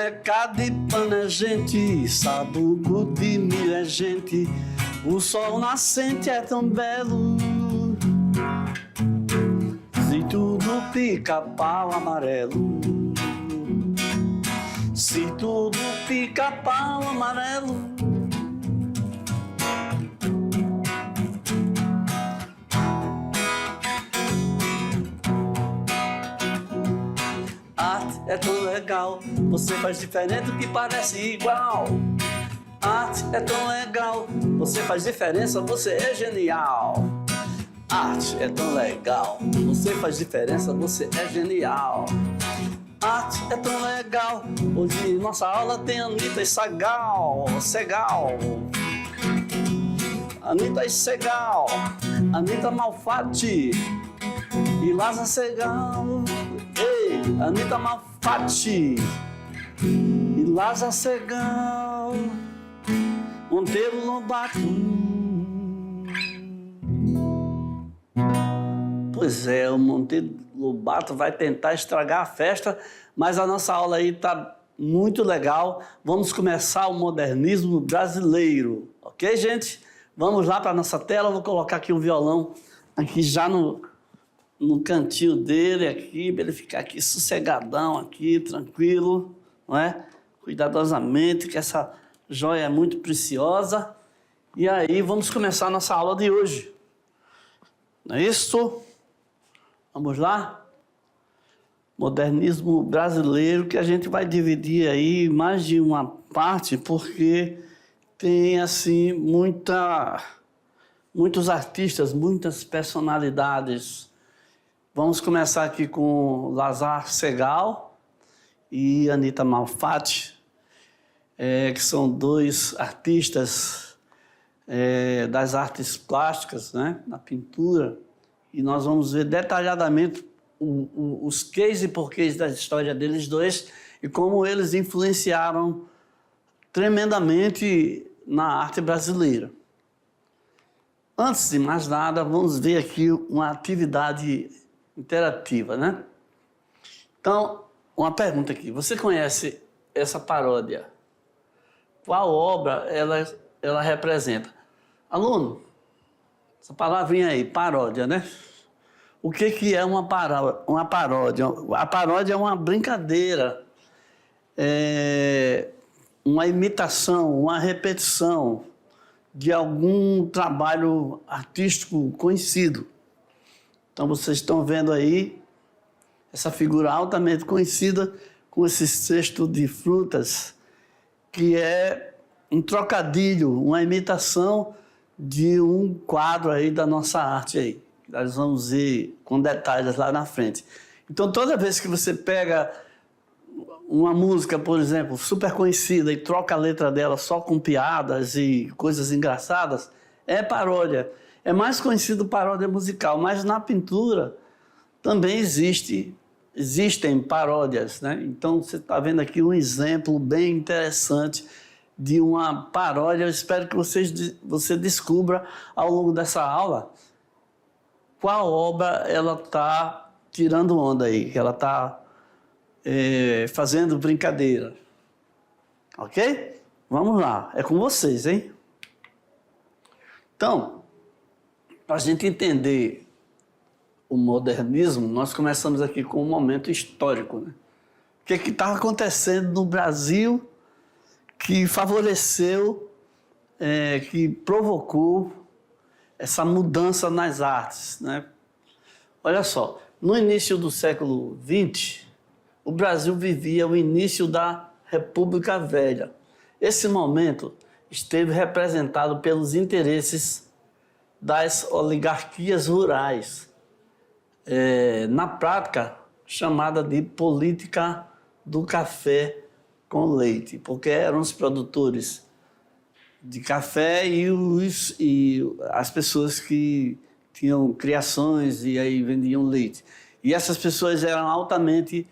Panecada de pano é gente, sabugo de milho é gente, o sol nascente é tão belo. Se tudo pica-pau amarelo, se tudo pica-pau amarelo. Arte é tão legal, você faz diferente do que parece igual. Arte é tão legal, você faz diferença, você é genial. Arte é tão legal, você faz diferença, você é genial. Arte é tão legal, hoje nossa aula tem Anitta e Segal. Anitta e Segal, Anitta Malfatti e Lázaro Segal. Ei, Anitta Malfatti e Lázaro Segal, Monteiro Lobato. Pois é, o Monteiro Lobato vai tentar estragar a festa, mas a nossa aula aí está muito legal. Vamos começar o modernismo brasileiro, ok, gente? Vamos lá para a nossa tela, eu vou colocar aqui um violão aqui já no cantinho dele, aqui, para ele ficar aqui sossegadão, aqui, tranquilo, não é? Cuidadosamente, que essa joia é muito preciosa. E aí, vamos começar a nossa aula de hoje. Não é isso? Vamos lá? Modernismo brasileiro, que a gente vai dividir aí mais de uma parte, porque tem, assim, muitos artistas, muitas personalidades. Vamos começar aqui com Lázaro Segal e Anitta Malfatti, que são dois artistas das artes plásticas, né, na pintura. E nós vamos ver detalhadamente os quês e porquês da história deles dois e como eles influenciaram tremendamente na arte brasileira. Antes de mais nada, vamos ver aqui uma atividade interativa, né? Então, uma pergunta aqui. Você conhece essa paródia? Qual obra ela representa? Aluno, essa palavrinha aí, paródia, né? O que é uma paródia? A paródia é uma brincadeira, uma imitação, uma repetição de algum trabalho artístico conhecido. Então, vocês estão vendo aí essa figura altamente conhecida com esse cesto de frutas, que é um trocadilho, uma imitação de um quadro aí da nossa arte aí. Nós vamos ver com detalhes lá na frente. Então, toda vez que você pega uma música, por exemplo, super conhecida e troca a letra dela só com piadas e coisas engraçadas, é paródia. É mais conhecido paródia musical, mas na pintura também existem paródias, né? Então, você está vendo aqui um exemplo bem interessante de uma paródia. Eu espero que você descubra ao longo dessa aula qual obra ela está tirando onda aí, que ela está fazendo brincadeira. Ok? Vamos lá, é com vocês, hein? Então, para a gente entender o modernismo, nós começamos aqui com um momento histórico, né? O que estava acontecendo no Brasil que favoreceu, que provocou essa mudança nas artes, né? Olha só, no início do século XX, o Brasil vivia o início da República Velha. Esse momento esteve representado pelos interesses das oligarquias rurais, na prática chamada de política do café com leite, porque eram os produtores de café e as pessoas que tinham criações e aí vendiam leite. E essas pessoas eram altamente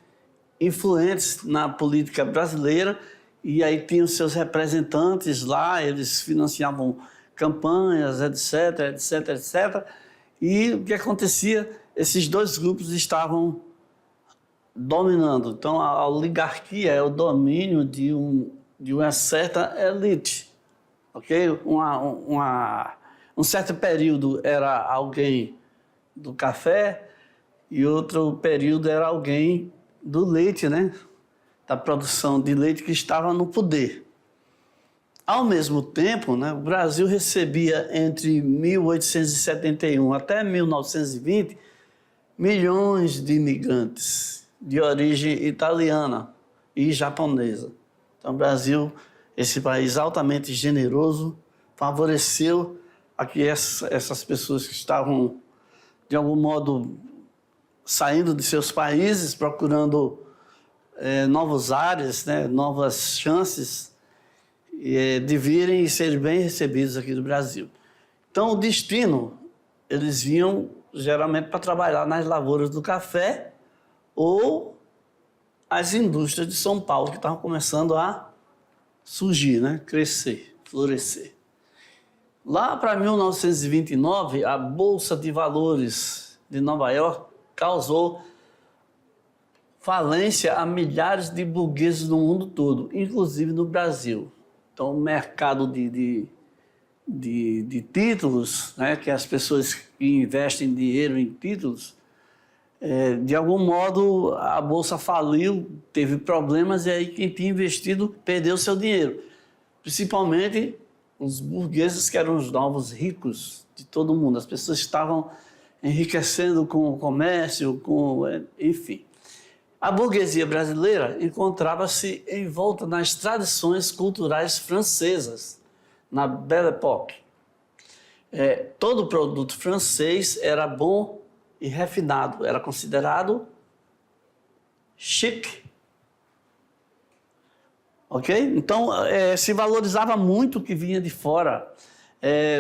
influentes na política brasileira e aí tinham seus representantes lá, eles financiavam campanhas, etc, etc, etc. E o que acontecia? Esses dois grupos estavam dominando. Então, a oligarquia é o domínio de uma certa elite, ok? Um certo período era alguém do café e outro período era alguém do leite, né? Da produção de leite que estava no poder. Ao mesmo tempo, né, o Brasil recebia entre 1871 até 1920 milhões de imigrantes de origem italiana e japonesa. Então, o Brasil, esse país altamente generoso, favoreceu a que essas pessoas que estavam, de algum modo, saindo de seus países, procurando novos ares, né, novas chances de virem e serem bem recebidos aqui no Brasil. Então, o destino, eles vinham geralmente para trabalhar nas lavouras do café ou as indústrias de São Paulo, que estavam começando a surgir, né, crescer, florescer. Lá para 1929, a Bolsa de Valores de Nova York causou falência a milhares de burgueses no mundo todo, inclusive no Brasil. Então, o mercado de títulos, né, que as pessoas que investem dinheiro em títulos, de algum modo a Bolsa faliu, teve problemas, e aí quem tinha investido perdeu seu dinheiro. Principalmente os burgueses, que eram os novos ricos de todo mundo. As pessoas estavam enriquecendo com o comércio, enfim. A burguesia brasileira encontrava-se envolta nas tradições culturais francesas, na Belle Époque. Todo produto francês era bom e refinado, era considerado chique. Ok? Então, se valorizava muito o que vinha de fora.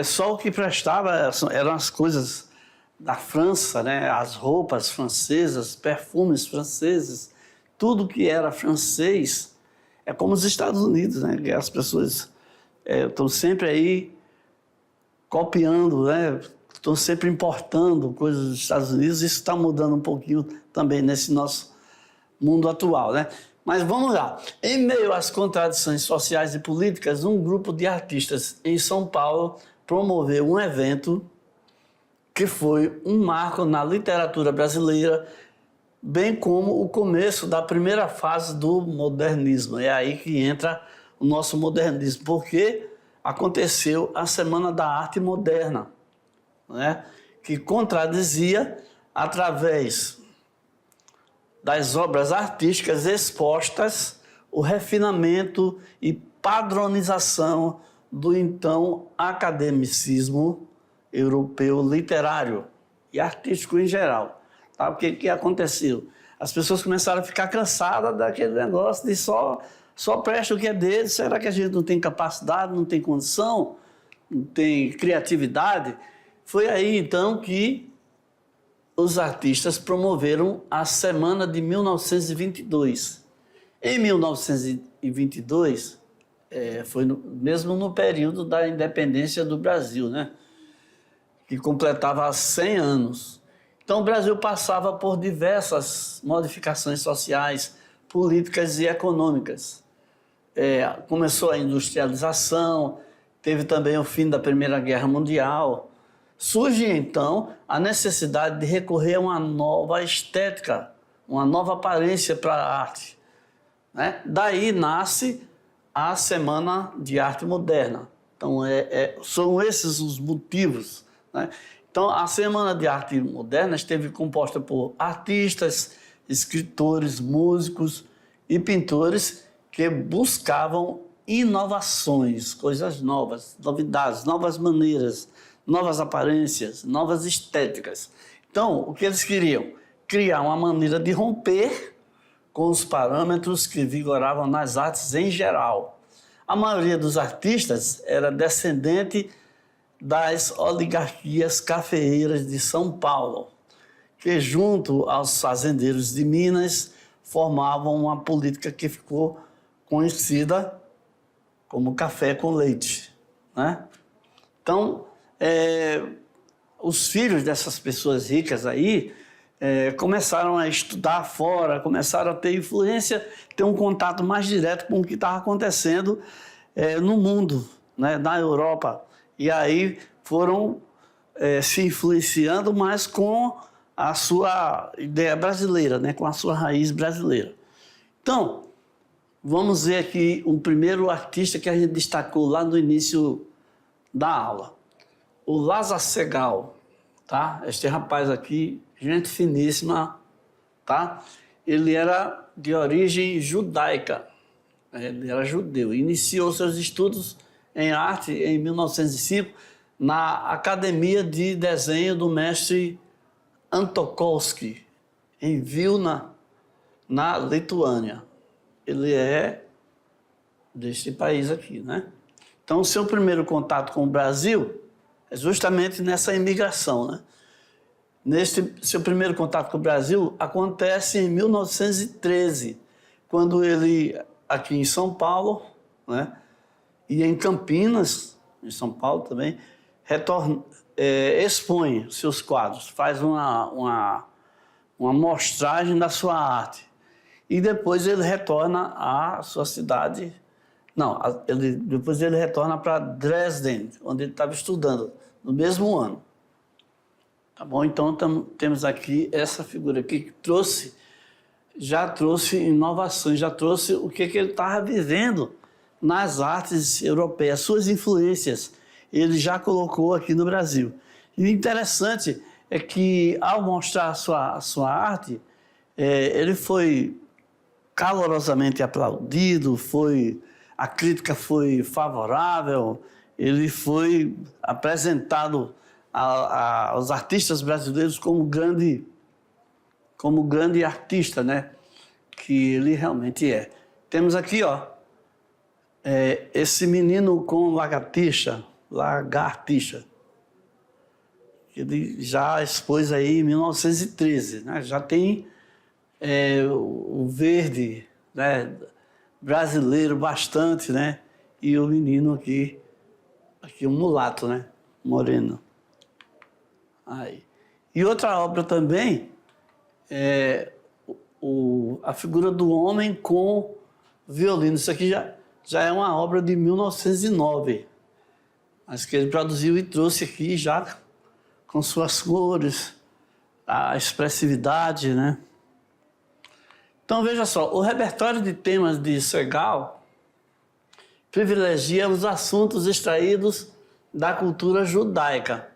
Só o que prestava eram as coisas da França, né? As roupas francesas, perfumes franceses, tudo que era francês. É como os Estados Unidos, né? Que as pessoas estão sempre aí copiando, né? Estão sempre importando coisas dos Estados Unidos. Isso está mudando um pouquinho também nesse nosso mundo atual, né? Mas vamos lá. Em meio às contradições sociais e políticas, um grupo de artistas em São Paulo promoveu um evento que foi um marco na literatura brasileira, bem como o começo da primeira fase do modernismo. É aí que entra o nosso modernismo, porque aconteceu a Semana da Arte Moderna, né? Que contradizia, através das obras artísticas expostas, o refinamento e padronização do então academicismo europeu literário e artístico em geral. Tá? O que aconteceu? As pessoas começaram a ficar cansadas daquele negócio de só presta o que é deles. Será que a gente não tem capacidade, não tem condição, não tem criatividade? Foi aí, então, que os artistas promoveram a Semana de 1922. Em 1922, foi mesmo no período da independência do Brasil, né? Que completava 100 anos. Então, o Brasil passava por diversas modificações sociais, políticas e econômicas. Começou a industrialização, teve também o fim da Primeira Guerra Mundial. Surge, então, a necessidade de recorrer a uma nova estética, uma nova aparência para a arte, né? Daí nasce a Semana de Arte Moderna. Então, são esses os motivos, né? Então, a Semana de Arte Moderna esteve composta por artistas, escritores, músicos e pintores que buscavam inovações, coisas novas, novidades, novas maneiras, novas aparências, novas estéticas. Então, o que eles queriam? Criar uma maneira de romper com os parâmetros que vigoravam nas artes em geral. A maioria dos artistas era descendente das oligarquias cafeeiras de São Paulo, que, junto aos fazendeiros de Minas, formavam uma política que ficou conhecida como café com leite, né? Então, os filhos dessas pessoas ricas aí começaram a estudar fora, começaram a ter influência, ter um contato mais direto com o que estava acontecendo no mundo, né, na Europa. E aí foram se influenciando mais com a sua ideia brasileira, né, com a sua raiz brasileira. Então, vamos ver aqui um primeiro artista que a gente destacou lá no início da aula. O Lázaro Segall, tá? Este rapaz aqui, gente finíssima, tá? Ele era de origem judaica, ele era judeu. Iniciou seus estudos em arte em 1905 na Academia de Desenho do mestre Antokolsky, em Vilna, na Lituânia. Ele é deste país aqui, né? Então, o seu primeiro contato com o Brasil é justamente nessa imigração, né? Neste seu primeiro contato com o Brasil acontece em 1913, quando ele, aqui em São Paulo, né, e em Campinas, em São Paulo também, expõe seus quadros, faz uma mostragem da sua arte. E depois ele retorna à sua cidade. Não, depois ele retorna para Dresden, onde ele estava estudando, no mesmo ano. Tá bom? Então temos aqui essa figura aqui que já trouxe inovações, já trouxe o que ele estava vivendo nas artes europeias, suas influências. Ele já colocou aqui no Brasil. E o interessante é que, ao mostrar a sua arte, ele foi calorosamente aplaudido, a crítica foi favorável, ele foi apresentado aos artistas brasileiros como grande artista, né? Que ele realmente é. Temos aqui, ó, esse menino com lagartixa, ele já expôs aí em 1913, né? Já tem o verde, né, brasileiro bastante, né? E o menino aqui um mulato, né? Moreno. Aí. E outra obra também é a figura do homem com violino. Isso aqui já é uma obra de 1909, mas que ele produziu e trouxe aqui já com suas cores, a expressividade, né? Então, veja só, o repertório de temas de Segall privilegia os assuntos extraídos da cultura judaica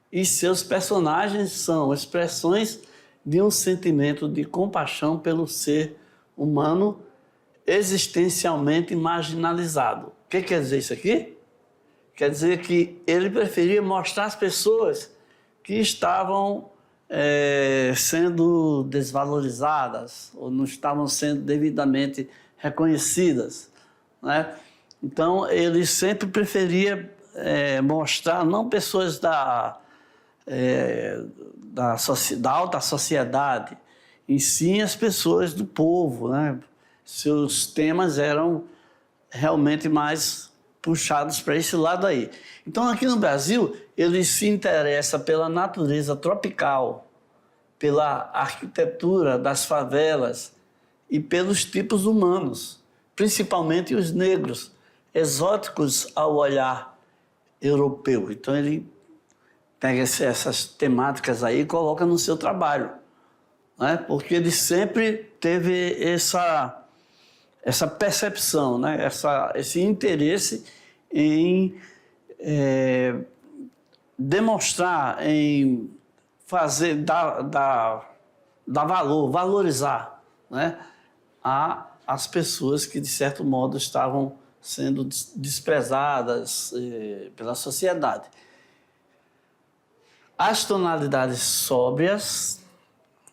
e seus personagens são expressões de um sentimento de compaixão pelo ser humano existencialmente marginalizado. O que quer dizer isso aqui? Quer dizer que ele preferia mostrar às pessoas que estavam sendo desvalorizadas ou não estavam sendo devidamente reconhecidas, né? Então, ele sempre preferia mostrar não pessoas da alta sociedade, e sim as pessoas do povo, né? Seus temas eram realmente mais puxados para esse lado aí. Então, aqui no Brasil, ele se interessa pela natureza tropical, pela arquitetura das favelas e pelos tipos humanos, principalmente os negros, exóticos ao olhar europeu. Então, ele pega essas temáticas aí e coloca no seu trabalho, né? Porque ele sempre teve essa percepção, né? Esse interesse em demonstrar, em fazer, dar valor, valorizar, né, as pessoas que, de certo modo, estavam sendo desprezadas pela sociedade. As tonalidades sóbrias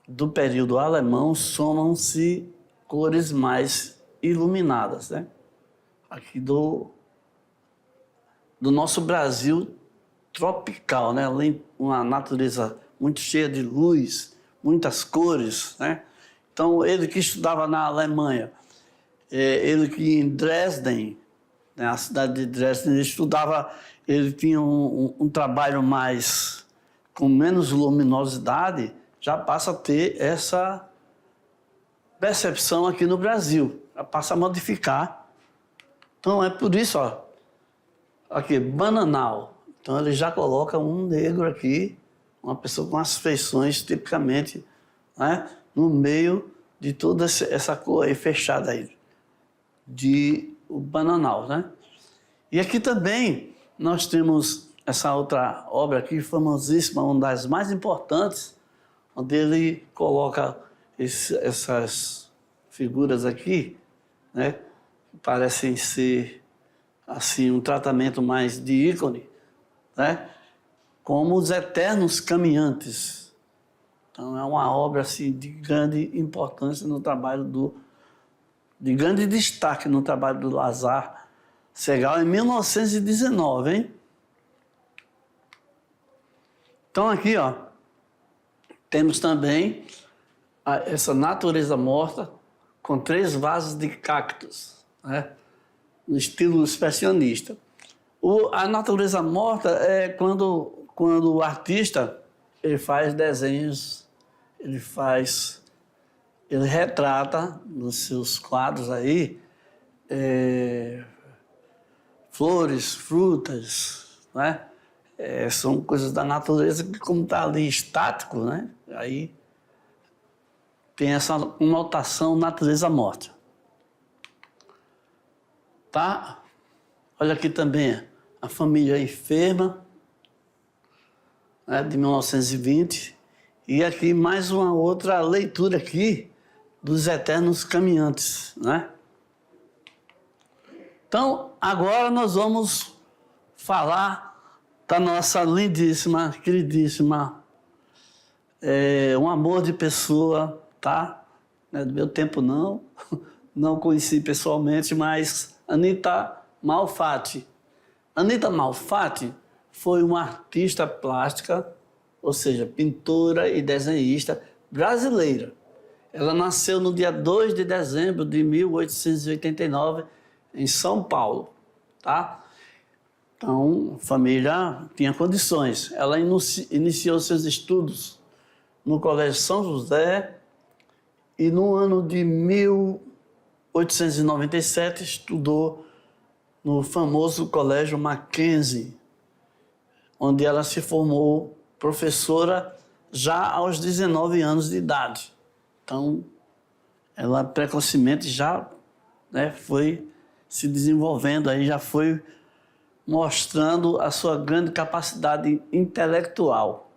do período alemão somam-se cores mais iluminadas, né? Aqui do nosso Brasil tropical, né? Uma natureza muito cheia de luz, muitas cores, né? Então, ele que estudava na Alemanha, ele que em Dresden, né, a cidade de Dresden, ele tinha um trabalho com menos luminosidade, já passa a ter essa percepção aqui no Brasil, já passa a modificar. Então é por isso, ó, aqui, Bananal. Então ele já coloca um negro aqui, uma pessoa com as feições tipicamente, né, no meio de toda essa cor aí fechada aí, de o Bananal, né? E aqui também nós temos essa outra obra aqui, famosíssima, uma das mais importantes, onde ele coloca essas figuras aqui, né, que parecem ser assim um tratamento mais de ícone, né, como os Eternos Caminhantes. Então é uma obra assim de grande importância no trabalho de grande destaque no trabalho do Lazar Segal em 1919, hein? Então aqui, ó, temos também essa natureza morta com 3 vasos de cactos, né, no estilo expressionista. A natureza morta é quando o artista ele faz desenhos, ele retrata nos seus quadros aí flores, frutas, né? São coisas da natureza que, como está ali estático, né? Aí tem essa conotação natureza morta. Tá? Olha aqui também a família enferma, né, de 1920. E aqui mais uma outra leitura aqui dos Eternos Caminhantes, né? Então, agora nós vamos falar da nossa lindíssima, queridíssima, um amor de pessoa, tá? Não é do meu tempo não, não conheci pessoalmente, mas Anita Malfatti. Anita Malfatti foi uma artista plástica, ou seja, pintora e desenhista brasileira. Ela nasceu no dia 2 de dezembro de 1889, em São Paulo, tá? Então, a família tinha condições. Ela iniciou seus estudos no Colégio São José e no ano de 1897 estudou no famoso Colégio Mackenzie, onde ela se formou professora já aos 19 anos de idade. Então, ela precocemente já, né, foi se desenvolvendo, aí já foi mostrando a sua grande capacidade intelectual.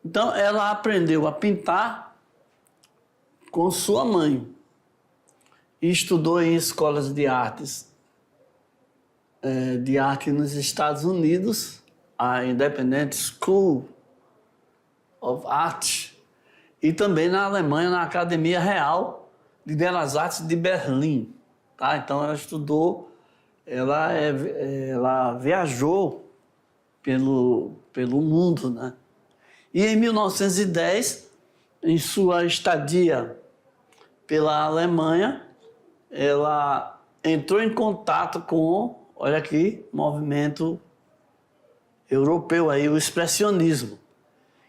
Então, ela aprendeu a pintar com sua mãe e estudou em escolas de arte nos Estados Unidos, a Independent School of Art, e também na Alemanha, na Academia Real de Belas Artes de Berlim. Tá? Então, ela estudou, ela viajou pelo mundo, né? E em 1910, em sua estadia pela Alemanha, ela entrou em contato com, olha aqui, movimento europeu, aí, o expressionismo,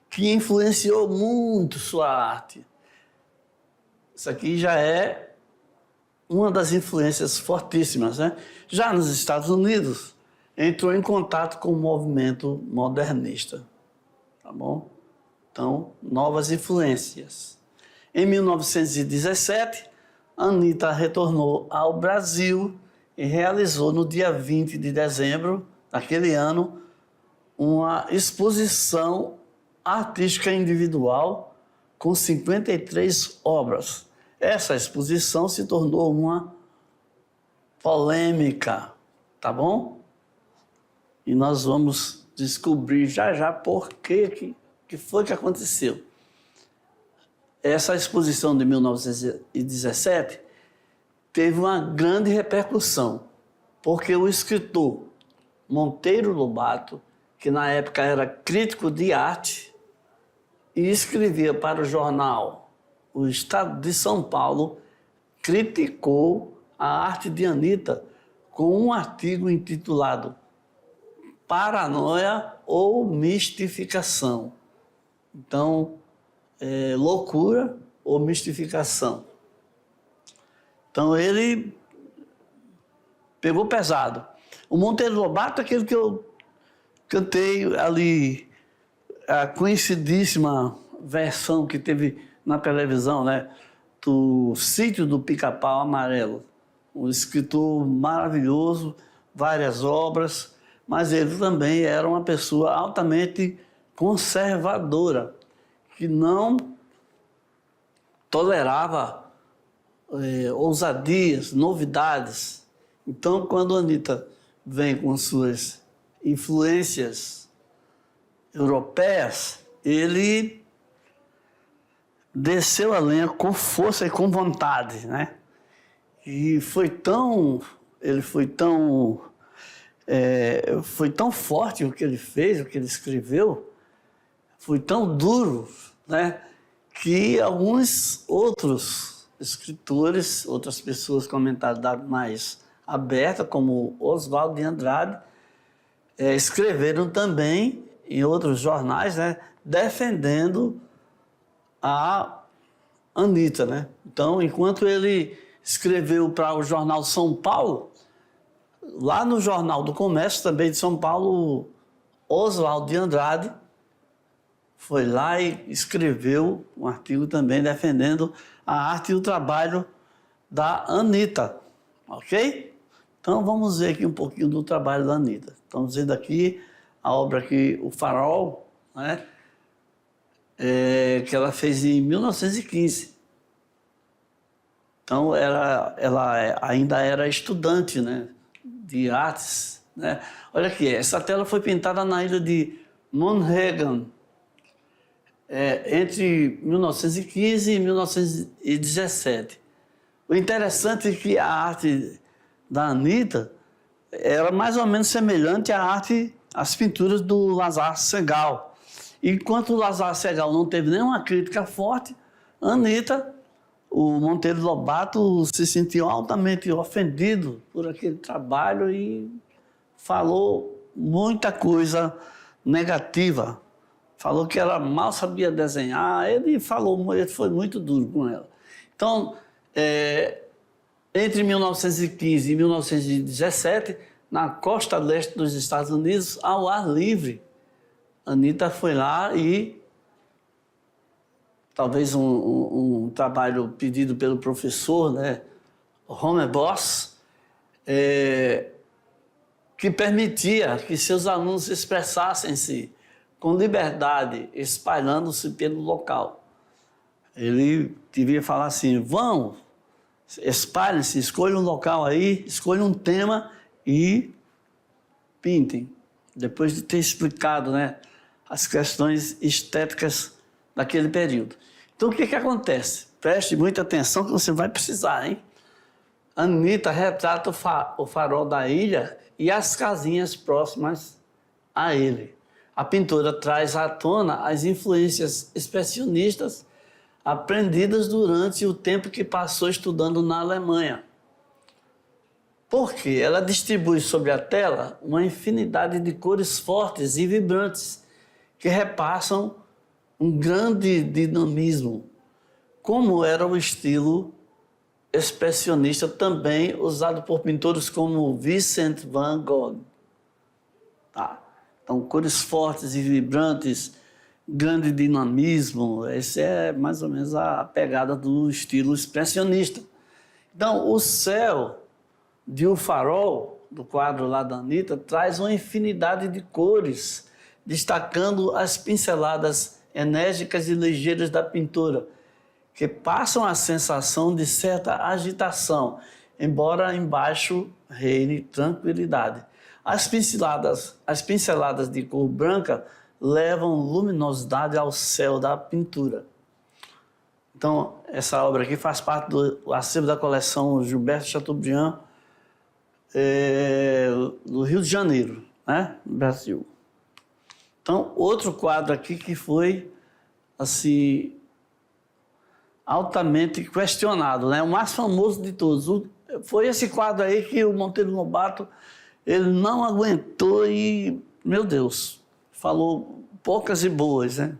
que influenciou muito sua arte. Isso aqui já é uma das influências fortíssimas, né? Já nos Estados Unidos, entrou em contato com o movimento modernista, tá bom? Então, novas influências. Em 1917, Anita retornou ao Brasil e realizou no dia 20 de dezembro daquele ano uma exposição artística individual com 53 obras. Essa exposição se tornou uma polêmica, tá bom? E nós vamos descobrir já por que foi que aconteceu. Essa exposição de 1917 teve uma grande repercussão, porque o escritor Monteiro Lobato, que na época era crítico de arte e escrevia para o jornal O Estado de São Paulo, criticou a arte de Anita com um artigo intitulado Paranoia ou Mistificação. Então, loucura ou mistificação. Então, ele pegou pesado. O Monteiro Lobato é aquele que eu cantei ali, a conhecidíssima versão que teve na televisão, né? Do Sítio do Pica-Pau Amarelo. Um escritor maravilhoso, várias obras, mas ele também era uma pessoa altamente conservadora, que não tolerava ousadias, novidades. Então, quando a Anitta vem com suas influências europeias, ele desceu a lenha com força e com vontade, né? E ele foi tão forte o que ele fez, o que ele escreveu, foi tão duro, né? Que alguns outros escritores, outras pessoas com a mentalidade mais aberta, como Oswald de Andrade, escreveram também em outros jornais, né? Defendendo a Anitta, né? Então, enquanto ele escreveu para o jornal São Paulo, lá no Jornal do Comércio, também de São Paulo, Oswald de Andrade foi lá e escreveu um artigo também defendendo a arte e o trabalho da Anitta, ok? Então, vamos ver aqui um pouquinho do trabalho da Anitta. Estamos vendo aqui a obra aqui, O Farol, né? Que ela fez em 1915. Então, ela ainda era estudante, né, de artes, né? Olha aqui, essa tela foi pintada na ilha de Monhegan, entre 1915 e 1917. O interessante é que a arte da Anitta era mais ou menos semelhante às pinturas do Lazare Segal. Enquanto o Lazare Segal não teve nenhuma crítica forte, a Anitta, o Monteiro Lobato se sentiu altamente ofendido por aquele trabalho e falou muita coisa negativa. Falou que ela mal sabia desenhar, ele foi muito duro com ela. Então, entre 1915 e 1917, na costa leste dos Estados Unidos, ao ar livre, a Anitta foi lá e talvez um trabalho pedido pelo professor, né, Homer Boss, que permitia que seus alunos expressassem-se com liberdade, espalhando-se pelo local. Ele devia falar assim: vão, espalhem-se, escolham um local aí, escolham um tema e pintem. Depois de ter explicado, né, as questões estéticas daquele período. Então, o que acontece? Preste muita atenção que você vai precisar, hein? A Anitta retrata o farol da ilha e as casinhas próximas a ele. A pintora traz à tona as influências expressionistas aprendidas durante o tempo que passou estudando na Alemanha. Porque ela distribui sobre a tela uma infinidade de cores fortes e vibrantes que repassam um grande dinamismo, como era o estilo expressionista também usado por pintores como Vincent van Gogh. Tá? Então, cores fortes e vibrantes, grande dinamismo, essa é mais ou menos a pegada do estilo expressionista. Então, o céu de O Farol, do quadro lá da Anitta, traz uma infinidade de cores, destacando as pinceladas enérgicas e ligeiras da pintora, que passam a sensação de certa agitação, embora embaixo reine tranquilidade. As pinceladas de cor branca levam luminosidade ao céu da pintura. Então, essa obra aqui faz parte do acervo da coleção Gilberto Chateaubriand, do Rio de Janeiro, né, no Brasil. Então, outro quadro aqui que foi, assim, altamente questionado, né? O mais famoso de todos. Foi esse quadro aí que o Monteiro Lobato, ele não aguentou e, meu Deus, falou poucas e boas, né?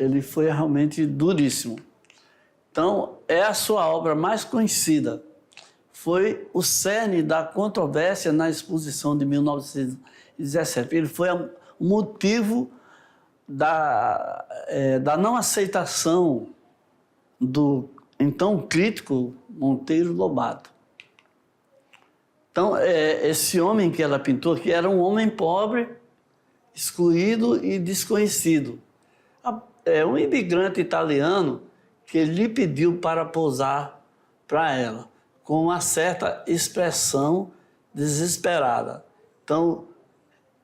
ele foi realmente duríssimo. Então, é a sua obra mais conhecida. Foi o cerne da controvérsia na exposição de 1917. Ele foi o motivo da não aceitação do então crítico Monteiro Lobato. Então, esse homem que ela pintou aqui era um homem pobre, excluído e desconhecido. Um imigrante italiano que lhe pediu para posar para ela, com uma certa expressão desesperada. Então,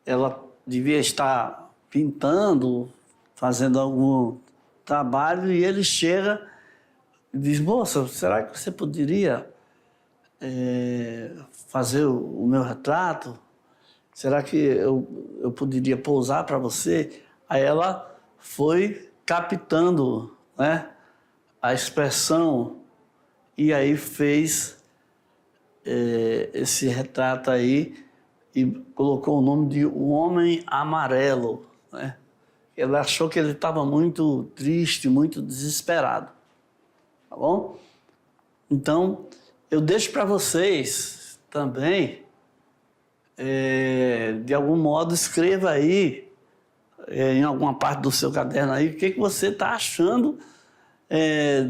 ela devia estar pintando, fazendo algum trabalho, e ele chega e diz: moça, será que você poderia fazer o meu retrato? Será que eu poderia pousar para você? Aí ela foi captando, né, a expressão, e aí fez esse retrato aí e colocou o nome de O Homem Amarelo, né? Ela achou que ele estava muito triste, muito desesperado, tá bom? Então, eu deixo para vocês também, de algum modo, escreva aí, em alguma parte do seu caderno aí, o que você está achando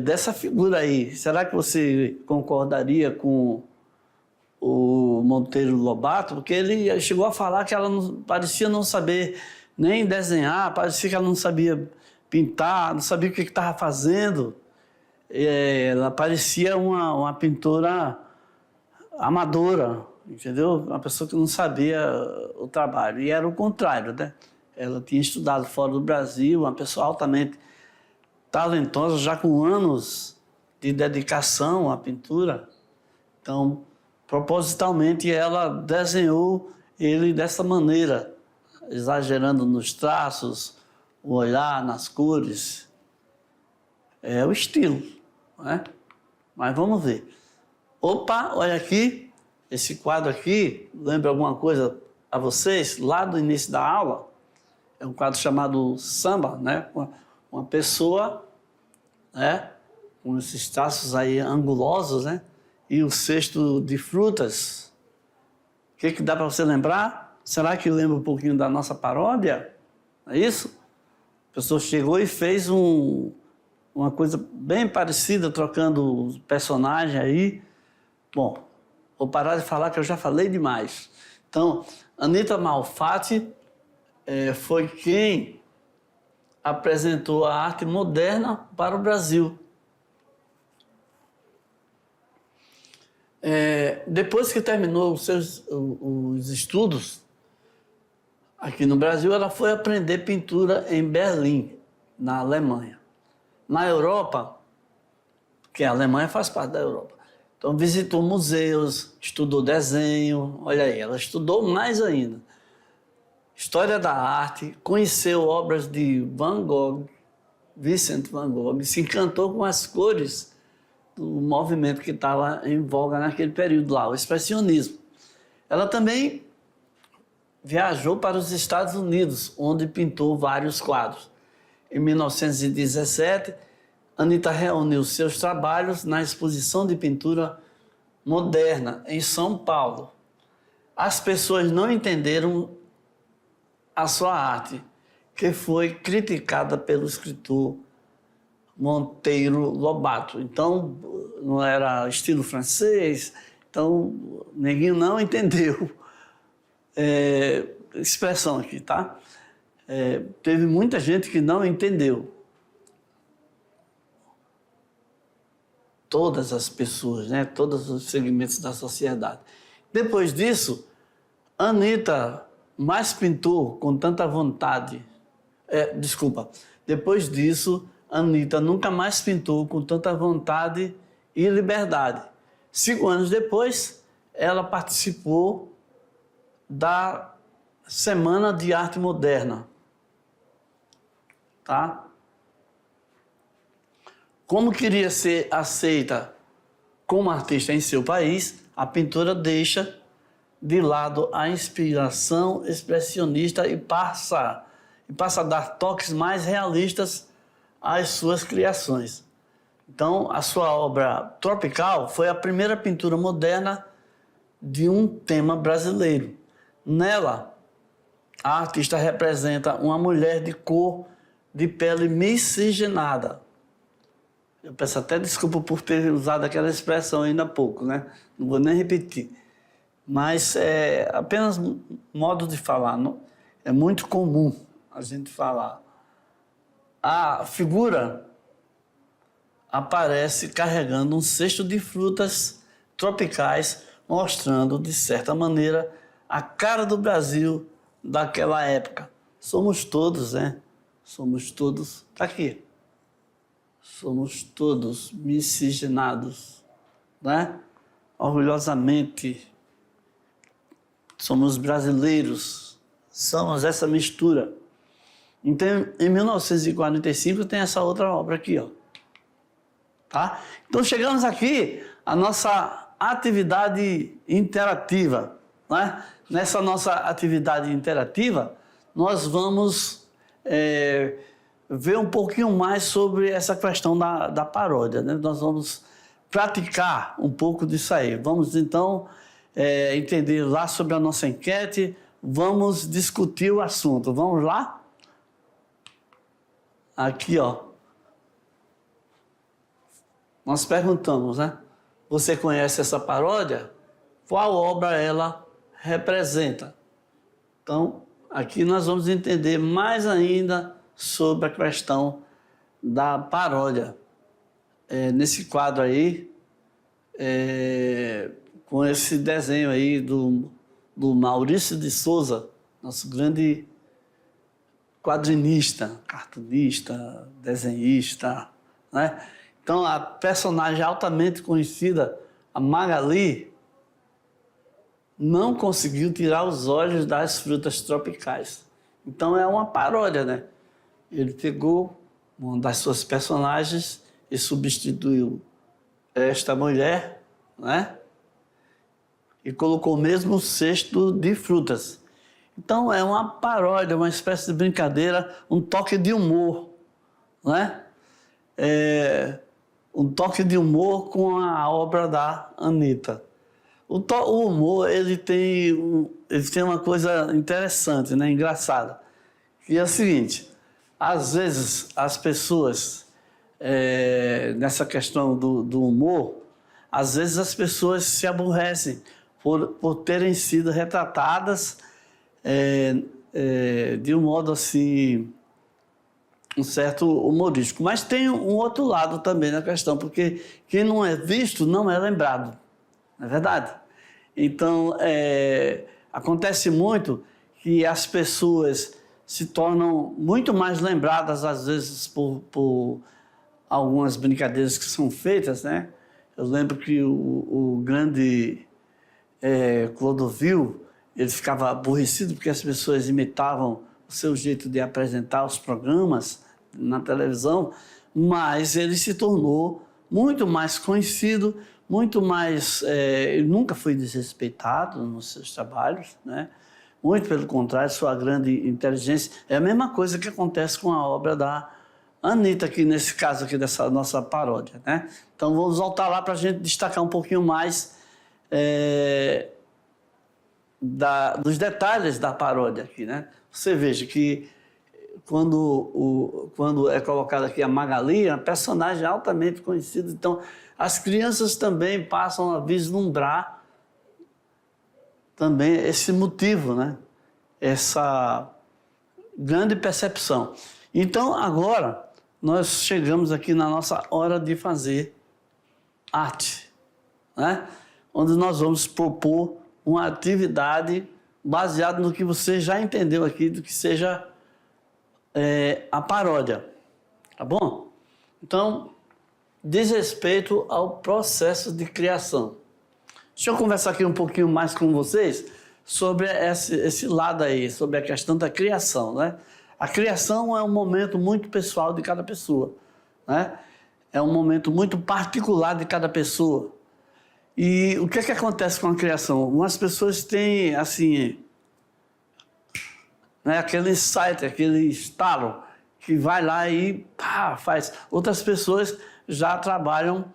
dessa figura aí. Será que você concordaria com o Monteiro Lobato? Porque ele chegou a falar que ela parecia não saber nem desenhar, parecia que ela não sabia pintar, não sabia o que estava fazendo. Ela parecia uma pintora amadora, entendeu? Uma pessoa que não sabia o trabalho. E era o contrário, né? Ela tinha estudado fora do Brasil, uma pessoa altamente talentosa, já com anos de dedicação à pintura. Então, propositalmente, ela desenhou ele dessa maneira, exagerando nos traços, o olhar, nas cores. É o estilo, né? Mas vamos ver. Opa, olha aqui, esse quadro aqui, lembra alguma coisa a vocês? Lá do início da aula, é um quadro chamado Samba, né? Uma pessoa, né, com esses traços aí angulosos, né, e o cesto de frutas. O que dá para você lembrar? Será que lembra um pouquinho da nossa paródia? É isso? A pessoa chegou e fez uma coisa bem parecida, trocando os personagens aí. Bom, vou parar de falar que eu já falei demais. Então, Anita Malfatti foi quem apresentou a arte moderna para o Brasil. Depois que terminou os estudos aqui no Brasil, ela foi aprender pintura em Berlim, na Alemanha. Na Europa, porque a Alemanha faz parte da Europa, então visitou museus, estudou desenho, olha aí, ela estudou mais ainda. História da arte, conheceu obras de Van Gogh, Vincent Van Gogh, se encantou com as cores do movimento que estava em voga naquele período lá, o expressionismo. Ela também viajou para os Estados Unidos, onde pintou vários quadros. Em 1917, Anita reuniu seus trabalhos na exposição de pintura moderna em São Paulo. As pessoas não entenderam a sua arte, que foi criticada pelo escritor Monteiro Lobato. Então, não era estilo francês, então ninguém não entendeu expressão aqui, tá? Teve muita gente que não entendeu. Todas as pessoas, né? Todos os segmentos da sociedade. Depois disso, Anita mais pintou com tanta vontade. Depois disso, Anita nunca mais pintou com tanta vontade e liberdade. 5 anos depois, ela participou da Semana de Arte Moderna. Tá? Como queria ser aceita como artista em seu país, a pintora deixa de lado a inspiração expressionista e passa a dar toques mais realistas as suas criações. Então, a sua obra Tropical foi a primeira pintura moderna de um tema brasileiro. Nela, a artista representa uma mulher de cor de pele miscigenada. Eu peço até desculpa por ter usado aquela expressão ainda há pouco, né? Não vou nem repetir. Mas é apenas modo de falar. Não? É muito comum a gente falar. A figura aparece carregando um cesto de frutas tropicais, mostrando, de certa maneira, a cara do Brasil daquela época. Somos todos, né? Somos todos, tá aqui. Somos todos miscigenados, né? Orgulhosamente, somos brasileiros, somos essa mistura. Então, em 1945 tem essa outra obra aqui, ó. Tá? Então chegamos aqui à nossa atividade interativa, né? Nessa nossa atividade interativa, nós vamos ver um pouquinho mais sobre essa questão da paródia, né? Nós vamos praticar um pouco disso aí. Vamos então entender lá sobre a nossa enquete, vamos discutir o assunto. Vamos lá? Aqui, ó. Nós perguntamos, né? Você conhece essa paródia? Qual obra ela representa? Então, aqui nós vamos entender mais ainda sobre a questão da paródia. Nesse quadro aí, com esse desenho aí do Maurício de Souza, nosso grande quadrinista, cartunista, desenhista, né? Então, a personagem altamente conhecida, a Magali, não conseguiu tirar os olhos das frutas tropicais. Então, é uma paródia, né? Ele pegou uma das suas personagens e substituiu esta mulher, né? E colocou o mesmo cesto de frutas. Então, é uma paródia, uma espécie de brincadeira, um toque de humor, né? Um toque de humor com a obra da Anitta. O humor, ele tem uma coisa interessante, né? Engraçada. Que é o seguinte, às vezes as pessoas, nessa questão do humor, às vezes as pessoas se aborrecem por terem sido retratadas de um modo assim, um certo humorístico. Mas tem um outro lado também na questão, porque quem não é visto não é lembrado, não é verdade? Então, acontece muito que as pessoas se tornam muito mais lembradas, às vezes, por algumas brincadeiras que são feitas, né? Eu lembro que o grande Clodovil, ele ficava aborrecido porque as pessoas imitavam o seu jeito de apresentar os programas na televisão, mas ele se tornou muito mais conhecido, muito mais... ele nunca foi desrespeitado nos seus trabalhos, né? Muito pelo contrário, sua grande inteligência. É a mesma coisa que acontece com a obra da Anitta, aqui nesse caso aqui dessa nossa paródia, né? Então vamos voltar lá para a gente destacar um pouquinho mais dos detalhes da paródia aqui, né? Você veja que quando é colocada aqui a Magali, é uma personagem altamente conhecida, então as crianças também passam a vislumbrar também esse motivo, né? Essa grande percepção. Então, agora, nós chegamos aqui na nossa hora de fazer arte, né? Onde nós vamos propor uma atividade baseada no que você já entendeu aqui, do que seja a paródia, tá bom? Então, diz respeito ao processo de criação. Deixa eu conversar aqui um pouquinho mais com vocês sobre esse lado aí, sobre a questão da criação, né? A criação é um momento muito pessoal de cada pessoa, né? É um momento muito particular de cada pessoa. E o que é que acontece com a criação? Algumas pessoas têm, assim, né, aquele insight, aquele estalo, que vai lá e pá, faz. Outras pessoas já trabalham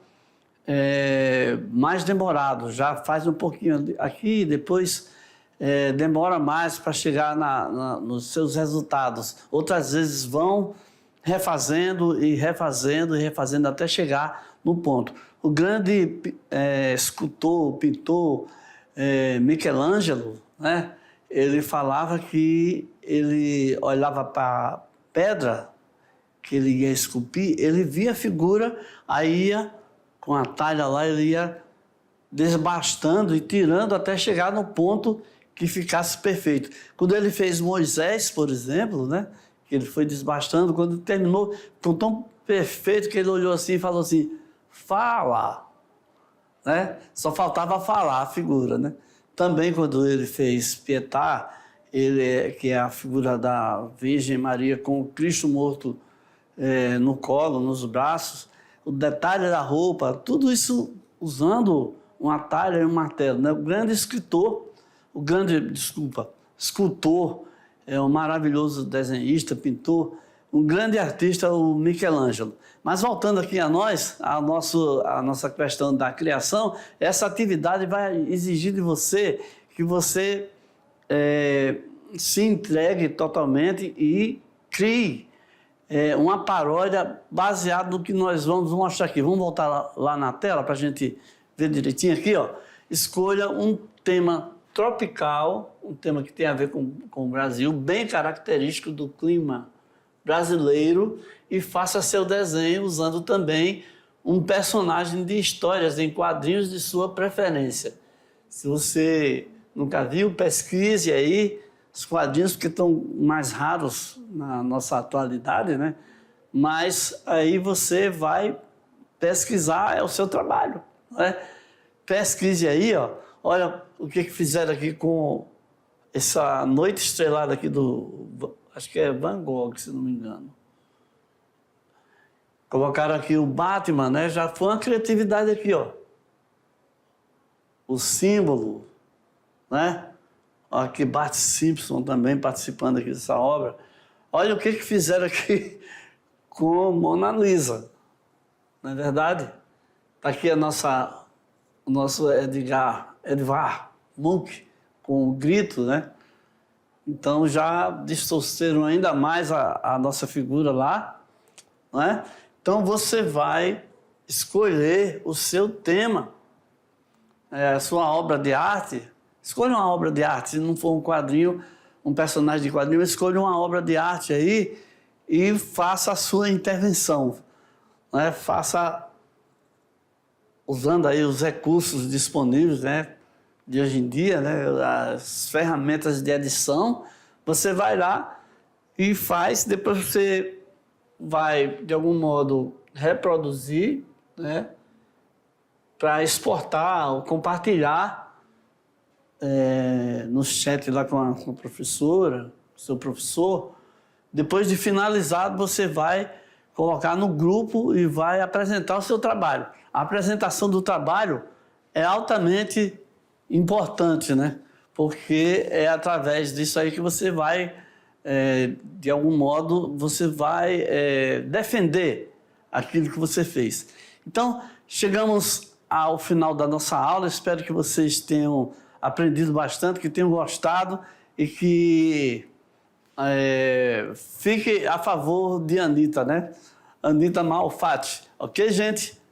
mais demorado, já faz um pouquinho aqui, depois demora mais para chegar nos seus resultados. Outras vezes vão refazendo e refazendo e refazendo até chegar no ponto. O grande escultor, pintor Michelangelo, né? Ele falava que ele olhava para a pedra que ele ia esculpir, ele via a figura, aí ia com a talha lá, ele ia desbastando e tirando até chegar no ponto que ficasse perfeito. Quando ele fez Moisés, por exemplo, né, que ele foi desbastando, quando terminou, ficou tão perfeito que ele olhou assim e falou assim, fala, né? Só faltava falar a figura, né? Também quando ele fez Pietà, que é a figura da Virgem Maria com o Cristo morto no colo, nos braços, o detalhe da roupa, tudo isso usando uma talha e um martelo, né? O grande escultor, um maravilhoso desenhista, pintor, um grande artista, o Michelangelo. Mas voltando aqui a nossa questão da criação, essa atividade vai exigir de você que você se entregue totalmente e crie uma paródia baseada no que nós vamos mostrar aqui. Vamos voltar lá na tela para a gente ver direitinho aqui, ó. Escolha um tema tropical, um tema que tem a ver com o Brasil, bem característico do clima brasileiro, e faça seu desenho usando também um personagem de histórias em quadrinhos de sua preferência. Se você nunca viu, pesquise aí os quadrinhos, porque estão mais raros na nossa atualidade, né? Mas aí você vai pesquisar, é o seu trabalho, né? Pesquise aí, ó. Olha o que fizeram aqui com essa noite estrelada aqui acho que é Van Gogh, se não me engano. Colocaram aqui o Batman, né? Já foi uma criatividade aqui, ó. O símbolo, né? Aqui Bart Simpson também participando aqui dessa obra. Olha o que fizeram aqui com Mona Lisa. Não é verdade? Está aqui o nosso Edvard Munch com o grito, né? Então já distorceram ainda mais a nossa figura lá, não é? Então você vai escolher o seu tema, a sua obra de arte. Escolha uma obra de arte, se não for um quadrinho, um personagem de quadrinho, escolha uma obra de arte aí e faça a sua intervenção, né? Faça usando aí os recursos disponíveis, né, de hoje em dia, né, as ferramentas de edição, você vai lá e faz, depois você vai, de algum modo, reproduzir, né, para exportar ou compartilhar no chat lá com a professora, seu professor. Depois de finalizado, você vai colocar no grupo e vai apresentar o seu trabalho. A apresentação do trabalho é altamente importante, né? Porque é através disso aí que você vai, de algum modo, você vai defender aquilo que você fez. Então, chegamos ao final da nossa aula. Espero que vocês tenham aprendido bastante, que tenham gostado e que fique a favor de Anitta, né? Anitta Malfatti. Ok, gente?